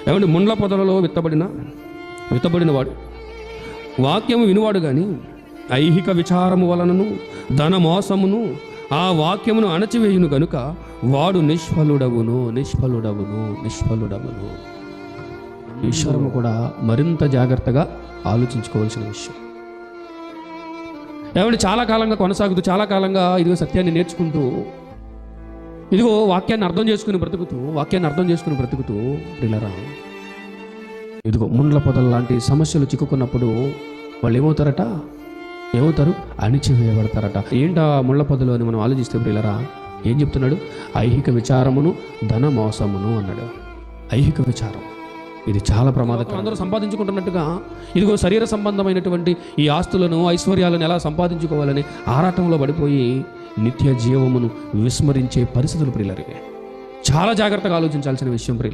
ఏమంటే ముండ్ల పొదలలో విత్తబడినవాడు వాక్యము వినువాడు కానీ ఐహిక విచారము వలనను ధన మోసమును ఆ వాక్యమును అణచివేయును గనుక వాడు నిష్ఫలుడవును. ఈ విషయము కూడా మరింత జాగ్రత్తగా ఆలోచించుకోవాల్సిన విషయం. ఏమంటే చాలా కాలంగా కొనసాగుతూ, చాలా కాలంగా ఇదిగో సత్యాన్ని నేర్చుకుంటూ, ఇదిగో వాక్యాన్ని అర్థం చేసుకుని బ్రతుకుతూ పిల్లరా, ఇదిగో ముండ్ల పొదల లాంటి సమస్యలు చిక్కుకున్నప్పుడు వాళ్ళు ఏమవుతారు? అణిచివేయబడతారట. ఏంటా ముళ్ళ పొదలు అని మనం ఆలోచిస్తే పిల్లరా, ఏం చెప్తున్నాడు? ఐహిక విచారమును ధన మోసమును అన్నాడు. ఐహిక విచారం ఇది చాలా ప్రమాదకరం. అందరూ సంపాదించుకుంటున్నట్టుగా ఇదిగో శరీర సంబంధమైనటువంటి ఈ ఆస్తులను, ఐశ్వర్యాలను ఎలా సంపాదించుకోవాలని ఆరాటంలో పడిపోయి నిత్య జీవమును విస్మరించే పరిస్థితులు ప్రియులరివే. చాలా జాగ్రత్తగా ఆలోచించాల్సిన విషయం ప్రియులు.